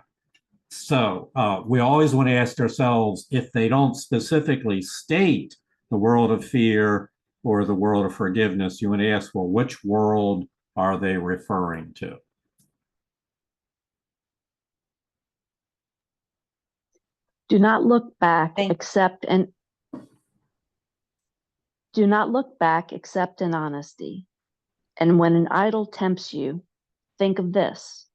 so we always want to ask ourselves, if they don't specifically state the world of fear or the world of forgiveness, you want to ask, well, which world are they referring to? Do not look back Thank- except and Do not look back except in honesty. And when an idol tempts you, think of this.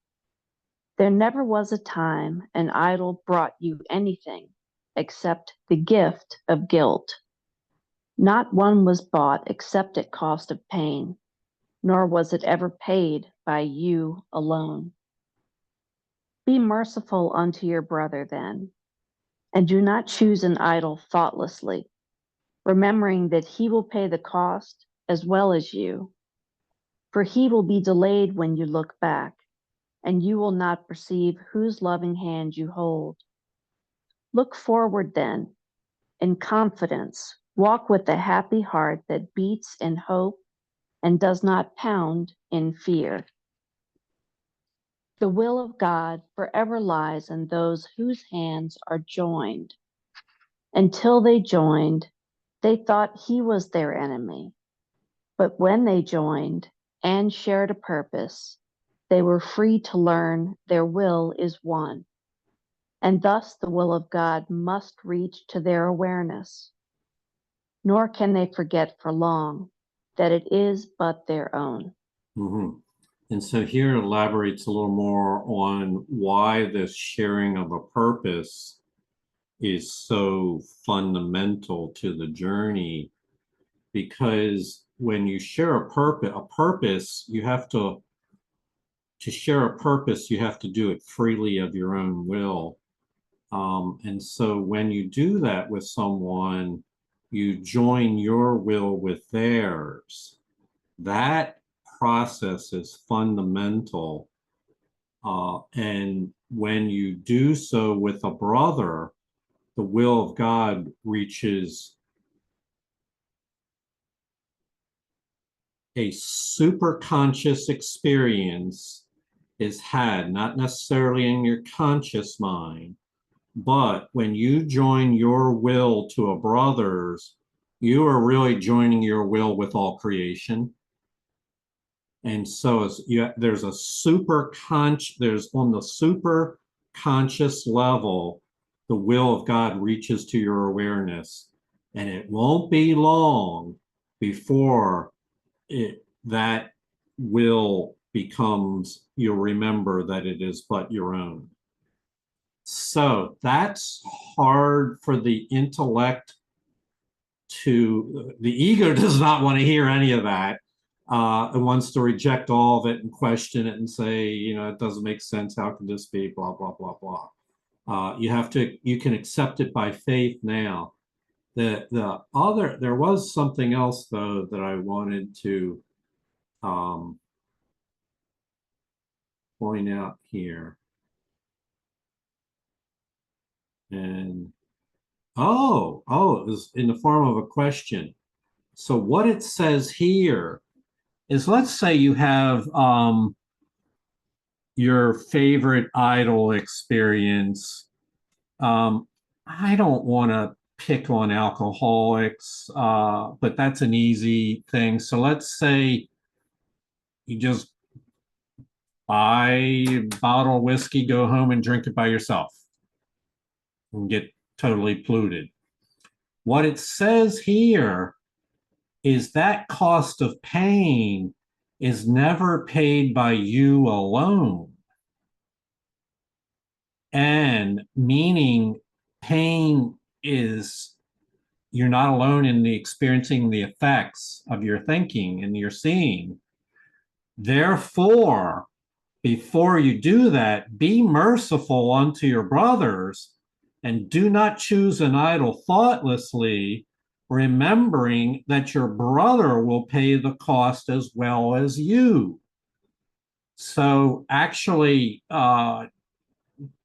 There never was a time an idol brought you anything except the gift of guilt. Not one was bought except at cost of pain, nor was it ever paid by you alone. Be merciful unto your brother then, and do not choose an idol thoughtlessly, remembering that he will pay the cost as well as you. For he will be delayed when you look back, and you will not perceive whose loving hand you hold. Look forward then, in confidence, walk with a happy heart that beats in hope and does not pound in fear. The will of God forever lies in those whose hands are joined. Until they joined, they thought he was their enemy. But when they joined and shared a purpose, they were free to learn their will is one. And thus the will of God must reach to their awareness. Nor can they forget for long that it is but their own. Mhm. And so here elaborates a little more on why this sharing of a purpose is so fundamental to the journey. Because when you share a purpose, you have to share a purpose, you have to do it freely of your own will. And so when you do that with someone, you join your will with theirs. That process is fundamental. And when you do so with a brother, the will of God reaches a super conscious experience is had, not necessarily in your conscious mind, but when you join your will to a brother's, you are really joining your will with all creation. And so there's on the super conscious level, the will of God reaches to your awareness, and it won't be long before that will becomes, you'll remember that it is but your own. So that's hard for the intellect the ego does not want to hear any of that. It wants to reject all of it and question it and say, it doesn't make sense. How can this be? Blah, blah, blah, blah. You can accept it by faith now. There was something else though that I wanted to point out here. And it was in the form of a question. So what it says here is, let's say you have your favorite idol experience. I don't want to pick on alcoholics, but that's an easy thing. So let's say you just buy a bottle of whiskey, go home and drink it by yourself and get totally polluted. What it says here is that cost of pain is never paid by you alone. And meaning pain is, you're not alone in the experiencing the effects of your thinking and your seeing. Therefore, before you do that, be merciful unto your brothers and do not choose an idol thoughtlessly, remembering that your brother will pay the cost as well as you. So actually,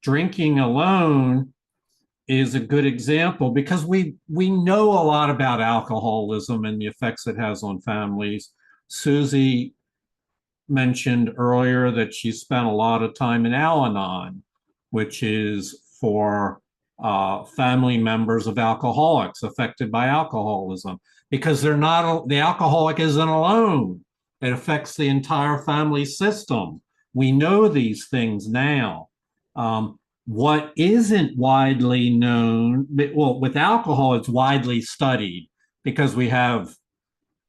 drinking alone is a good example because we know a lot about alcoholism and the effects it has on families. Susie mentioned earlier that she spent a lot of time in Al-Anon, which is for family members of alcoholics affected by alcoholism, because the alcoholic isn't alone. It affects the entire family system. We know these things now. What isn't widely known, well, with alcohol, it's widely studied because we have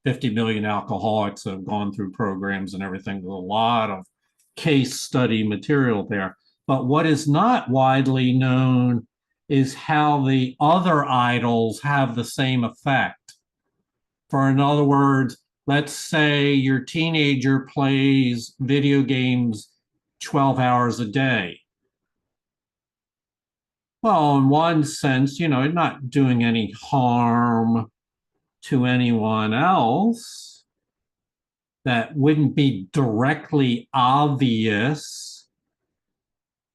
50 million alcoholics that have gone through programs and everything. There's a lot of case study material there. But what is not widely known is how the other idols have the same effect. For in other words, let's say your teenager plays video games 12 hours a day. Well, in one sense, you know, not doing any harm to anyone else. That wouldn't be directly obvious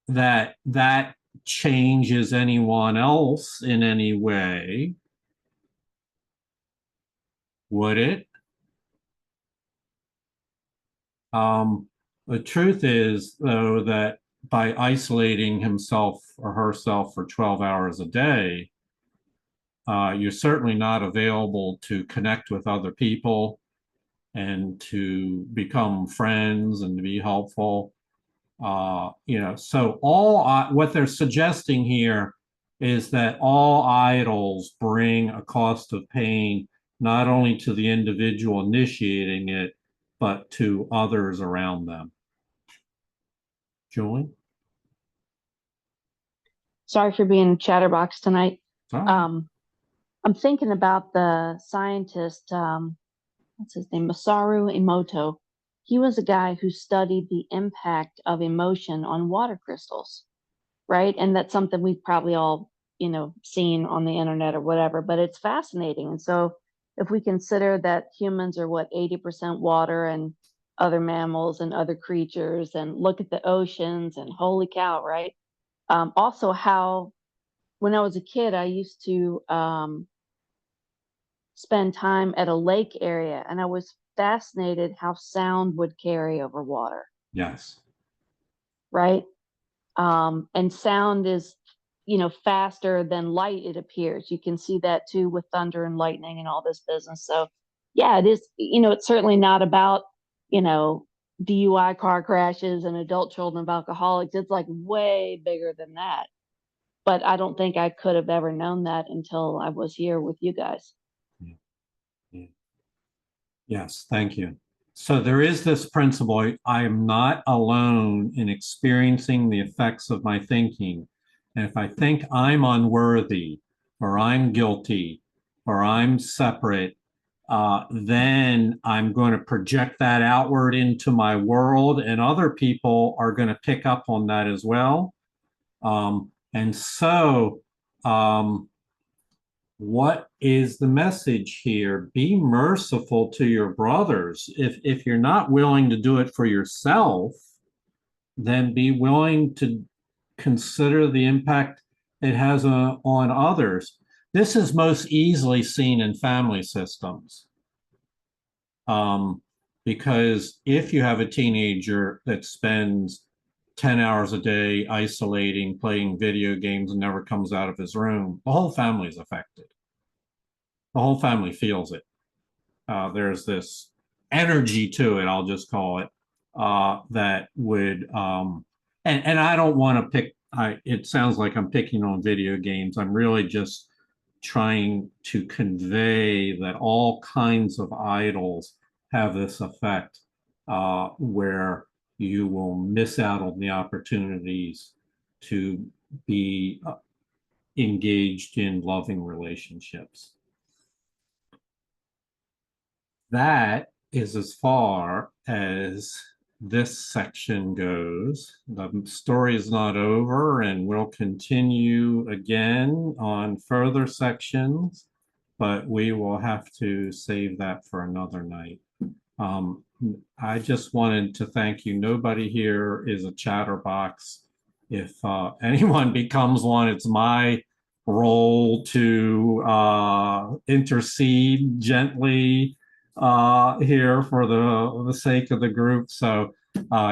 that that changes anyone else in any way, would it? The truth is, though, that by isolating himself or herself for 12 hours a day, you're certainly not available to connect with other people and to become friends and to be helpful. You know, so what they're suggesting here is that all idols bring a cost of pain, not only to the individual initiating it, but to others around them. Julie? Sorry for being a chatterbox tonight. Sorry. I'm thinking about the scientist, what's his name, Masaru Emoto. He was a guy who studied the impact of emotion on water crystals, right? And that's something we've probably all, you know, seen on the internet or whatever, but it's fascinating. And so if we consider that humans are 80% water and other mammals and other creatures, and look at the oceans, and holy cow, right? Also how, when I was a kid, I used to spend time at a lake area, and I was fascinated how sound would carry over water, Yes. right? And sound is, you know, faster than light, it appears. You can see that too with thunder and lightning and all this business. So yeah, it is, you know, it's certainly not about, you know, DUI car crashes and adult children of alcoholics. It's like way bigger than that. But I don't think I could have ever known that until I was here with you guys. Yeah. Yes, thank you. So there is this principle. I am not alone in experiencing the effects of my thinking. And if I think I'm unworthy, or I'm guilty, or I'm separate, then I'm going to project that outward into my world, and other people are going to pick up on that as well. And so, what is the message here? Be merciful to your brothers. If you're not willing to do it for yourself, then be willing to consider the impact it has on others. This is most easily seen in family systems. Because if you have a teenager that spends 10 hours a day isolating, playing video games, and never comes out of his room, the whole family is affected. The whole family feels it. There's this energy to it, I'll just call it, that would, and I don't want to pick, it sounds like I'm picking on video games. I'm really just trying to convey that all kinds of idols have this effect, where you will miss out on the opportunities to be engaged in loving relationships. That is as far as this section goes. The story is not over, and we'll continue again on further sections, but we will have to save that for another night. I just wanted to thank you. Nobody here is a chatterbox. If anyone becomes one, it's my role to intercede gently here for the sake of the group. So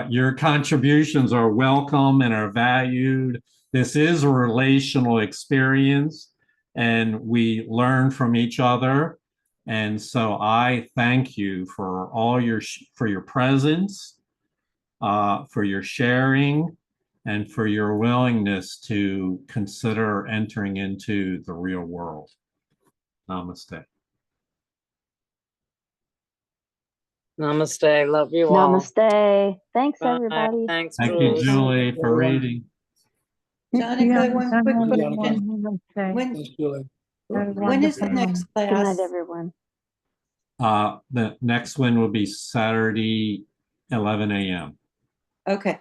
your contributions are welcome and are valued. This is a relational experience, and we learn from each other. And so I thank you for all for your presence, for your sharing, and for your willingness to consider entering into the real world. Namaste. Namaste. Love you all. Namaste. Thanks, Bye. everybody. Thanks, Thank you, Jules. Julie, for reading. Jonica, one quick question. Okay. When, Thanks, Julie. when is the next Good night, class? everyone. The next one will be Saturday, 11 a.m. Okay,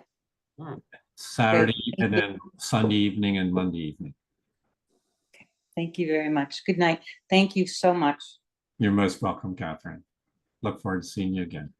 Saturday, Great. and then Sunday evening and Monday evening. thank you very much. Good night. Thank you so much. You're most welcome, Catherine. Look forward to seeing you again.